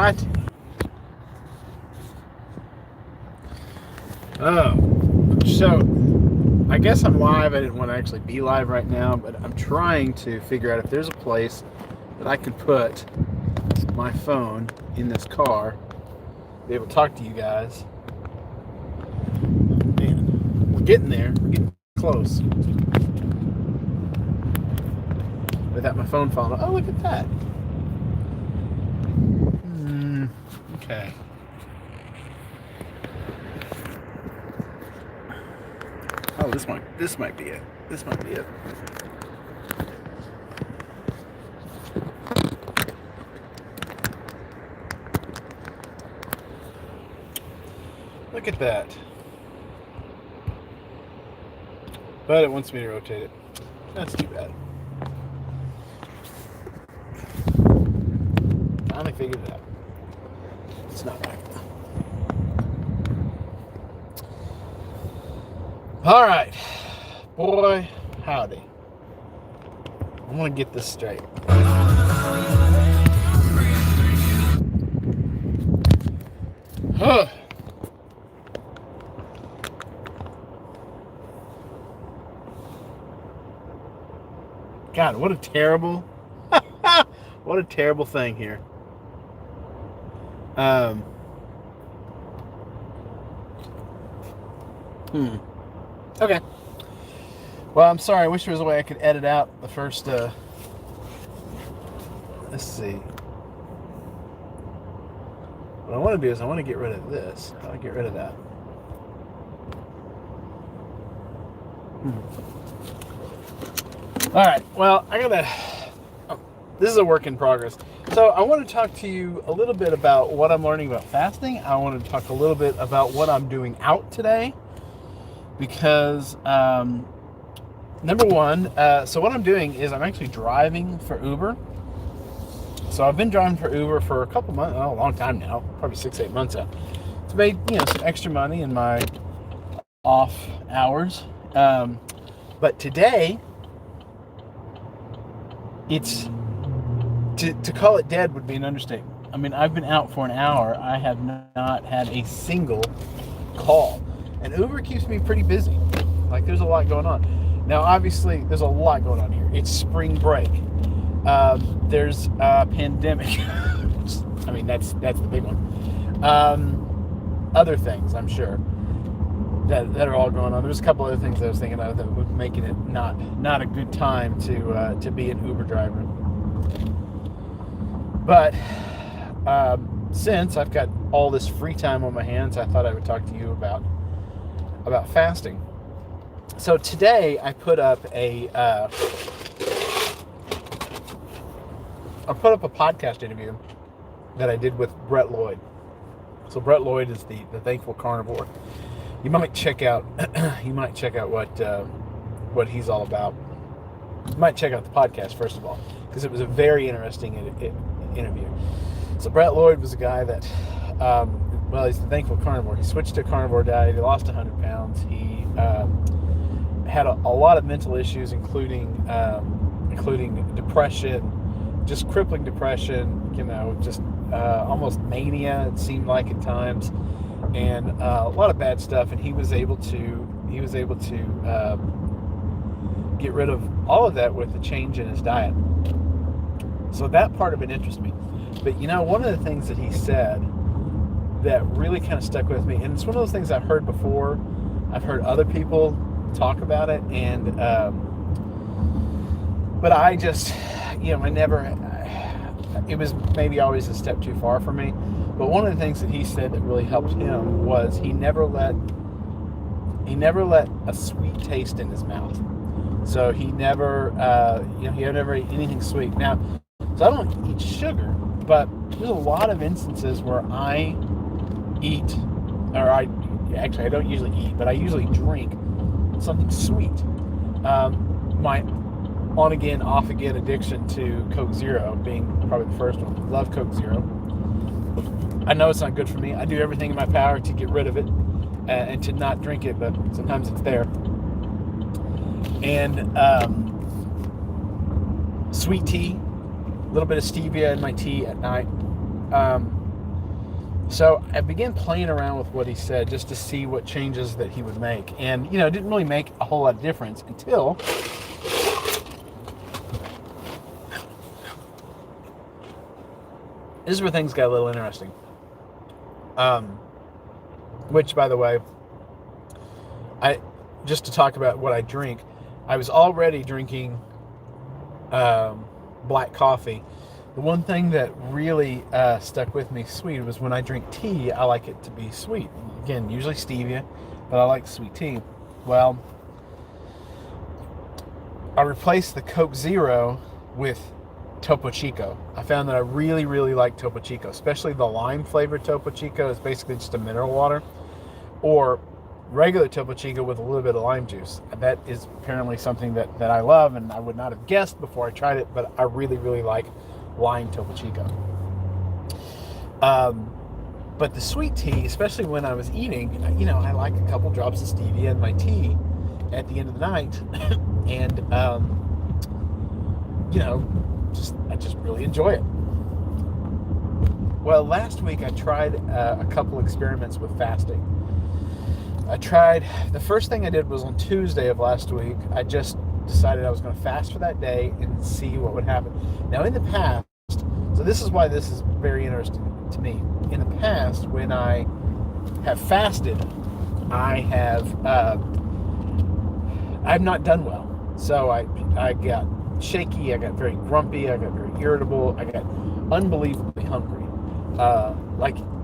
God. Oh, so I guess I'm live. I didn't want to actually be live right now, but I'm trying to figure out if there's a place that I can put my phone in this car, be able to talk to you guys. Man, we're getting there. We're getting close. Without my phone falling. Oh, look at that. Okay. Oh, this might be it. This might be it. Look at that. But it wants me to rotate it. That's too bad. Finally figured it out. It's not right. All right. Boy, howdy. I want to get this straight. Huh. God, what a terrible thing here. Okay. Well, I'm sorry. I wish there was a way I could edit out the first, let's see. What I want to do is I want to get rid of this. How do I get rid of that? All right. Well, this is a work in progress. So I want to talk to you a little bit about what I'm learning about fasting. I want to talk a little bit about what I'm doing out today. Because, number one, so what I'm doing is I'm actually driving for Uber. So I've been driving for Uber for a couple months, a long time now, probably 6-8 months now. It's made, some extra money in my off hours. But today, it's, to call it dead would be an understatement. I mean, I've been out for an hour. I have not had a single call. And Uber keeps me pretty busy. Like, there's a lot going on. Now, obviously, there's a lot going on here. It's spring break. There's a pandemic. I mean, that's the big one. Other things, I'm sure, that are all going on. There's a couple other things I was thinking of that would making it not a good time to be an Uber driver. But since I've got all this free time on my hands, I thought I would talk to you about fasting. So today I put up a podcast interview that I did with Bret Lloyd. So Bret Lloyd is the Thankful Carnivore. You might check out what he's all about. You might check out the podcast first of all, because it was a very interesting interview. So Bret Lloyd was a guy that he's the Thankful Carnivore. He switched to a carnivore diet. He lost 100 pounds. He had a lot of mental issues, including depression, just crippling depression. Just almost mania. It seemed like at times, and a lot of bad stuff. And he was able to get rid of all of that with the change in his diet. So that part of it interests me. But one of the things that he said that really kind of stuck with me, and it's one of those things I've heard before. I've heard other people talk about it, and but I just, I never. It was maybe always a step too far for me. But one of the things that he said that really helped him was he never let a sweet taste in his mouth. So he never, he never ate anything sweet. Now, so I don't eat sugar, but there's a lot of instances where I eat, I don't usually eat, but I usually drink something sweet. My on-again, off-again addiction to Coke Zero being probably the first one. Love Coke Zero. I know it's not good for me. I do everything in my power to get rid of it and to not drink it, but sometimes it's there. And sweet tea, a little bit of stevia in my tea at night. So I began playing around with what he said just to see what changes that he would make. And, it didn't really make a whole lot of difference until this is where things got a little interesting. Which, by the way, just to talk about what I drink, I was already drinking black coffee. The one thing that really stuck with me sweet was when I drink tea, I like it to be sweet. Again, usually stevia, but I like sweet tea. Well, I replaced the Coke Zero with Topo Chico. I found that I really, really like Topo Chico, especially the lime flavored Topo Chico. Is basically just a mineral water, or regular Topo Chico with a little bit of lime juice. That is apparently something that I love, and I would not have guessed before I tried it, but I really, really like lime Topo Chico. But the sweet tea, especially when I was eating, I like a couple drops of stevia in my tea at the end of the night, and I just really enjoy it. Well, last week I tried a couple experiments with fasting. The first thing I did was on Tuesday of last week. I just decided I was going to fast for that day and see what would happen. Now, in the past, so this is why this is very interesting to me. In the past, when I have fasted, I've not done well. So I got shaky, I got very grumpy, I got very irritable, I got unbelievably hungry.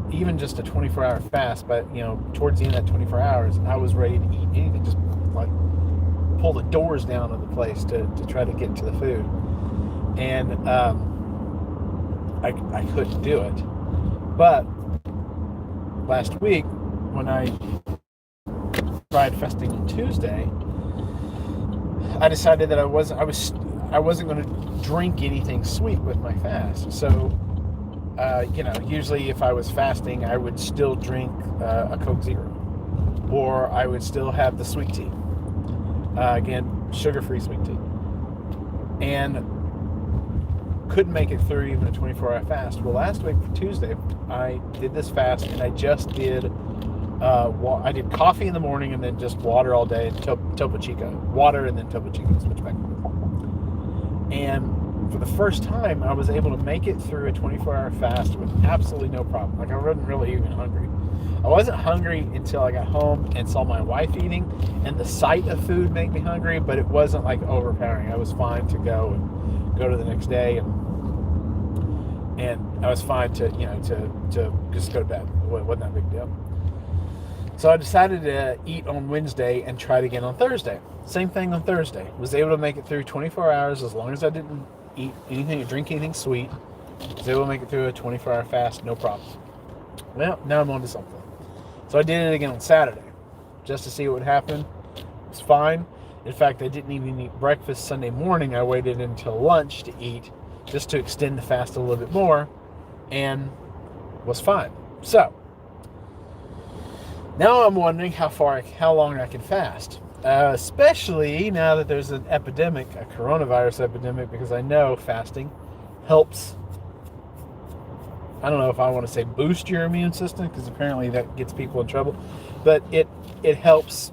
Even just a 24-hour fast, but towards the end of that 24 hours, I was ready to eat anything, just like pull the doors down of the place to try to get to the food. And I couldn't do it. But last week, when I tried fasting on Tuesday, I decided that I wasn't going to drink anything sweet with my fast. So, usually if I was fasting, I would still drink a Coke Zero, or I would still have the sweet tea. Again, sugar-free sweet tea. And couldn't make it through even a 24-hour fast. Well, last week for Tuesday, I did this fast, and I just did I did coffee in the morning and then just water all day, and Topo Chico. Water and then Topo Chico, switch back. And for the first time, I was able to make it through a 24-hour fast with absolutely no problem. Like, I wasn't really even hungry. I wasn't hungry until I got home and saw my wife eating, and the sight of food made me hungry, but it wasn't like overpowering. I was fine to go to the next day, and I was fine to just go to bed. It wasn't that big a deal. So I decided to eat on Wednesday and try it again on Thursday. Same thing on Thursday. Was able to make it through 24 hours as long as I didn't eat anything or drink anything sweet. Was able to make it through a 24-hour fast, no problem. Well, now I'm on to something. So I did it again on Saturday just to see what would happen. It was fine. In fact, I didn't even eat breakfast Sunday morning. I waited until lunch to eat just to extend the fast a little bit more, and was fine. So now I'm wondering how long I can fast, especially now that there's an epidemic, a coronavirus epidemic, because I know fasting helps. I don't know if I want to say boost your immune system, because apparently that gets people in trouble, but it helps.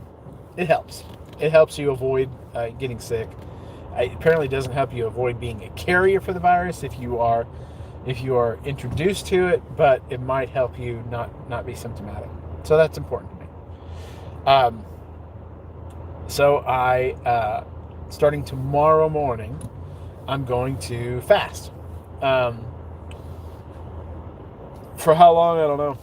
It helps. It helps you avoid getting sick. It apparently doesn't help you avoid being a carrier for the virus if you are introduced to it, but it might help you not be symptomatic. So that's important to me. So I, starting tomorrow morning, I'm going to fast. For how long, I don't know.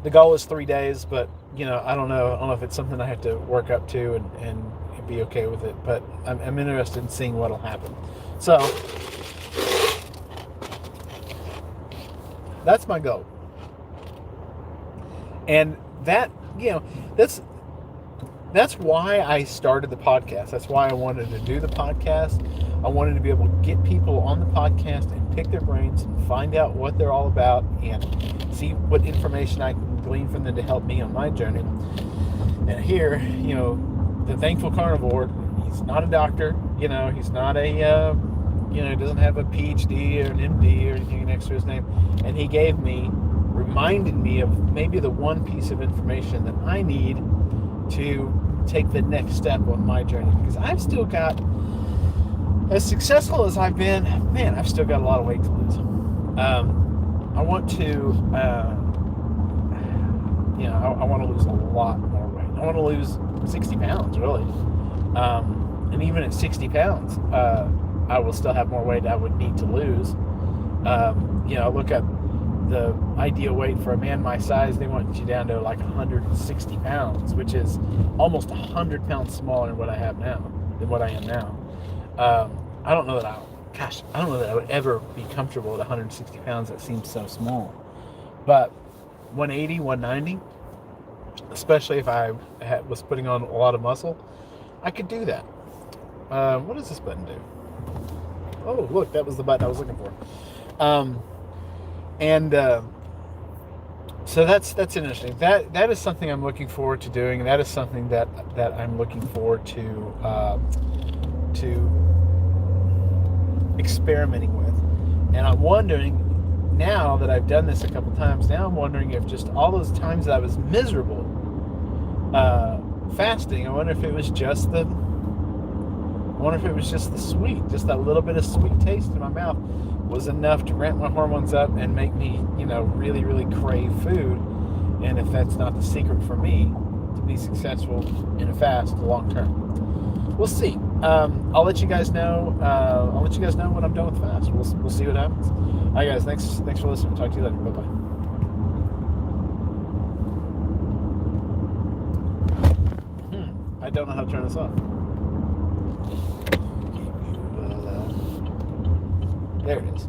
The goal is 3 days, but I don't know. I don't know if it's something I have to work up to and be okay with it. But I'm interested in seeing what'll happen. So that's my goal. And that, that's why I started the podcast. That's why I wanted to do the podcast. I wanted to be able to get people on the podcast and pick their brains and find out what they're all about and see what information I can glean from them to help me on my journey. And here, the Thankful Carnivore, he's not a doctor, he's not a, he doesn't have a PhD or an MD or anything next to his name. And he gave me reminded me of maybe the one piece of information that I need to take the next step on my journey, because I've still got, as successful as I've been, man, I've still got a lot of weight to lose. I want to, I want to lose a lot more weight. I want to lose 60 pounds, really. And even at 60 pounds, I will still have more weight I would need to lose. Look at the ideal weight for a man my size. They want you down to like 160 pounds, which is almost 100 pounds smaller than what I am now. I don't know that I would ever be comfortable at 160 pounds. That seems so small. But 180, 190, especially if I was putting on a lot of muscle, I could do that. What does this button do? Oh, look, that was the button I was looking for. So that's interesting. That is something I'm looking forward to doing. That is something that I'm looking forward to experimenting with. And I'm wondering, now that I've done this a couple times, now I'm wondering if just all those times that I was miserable fasting, I wonder if it was just the sweet, just that little bit of sweet taste in my mouth was enough to ramp my hormones up and make me, really, really crave food. And if that's not the secret for me to be successful in a fast long term, we'll see. I'll let you guys know. I'll let you guys know when I'm done with the fast. We'll see what happens. All right, guys. Thanks for listening. Talk to you later. Bye bye. I don't know how to turn this off. There it is.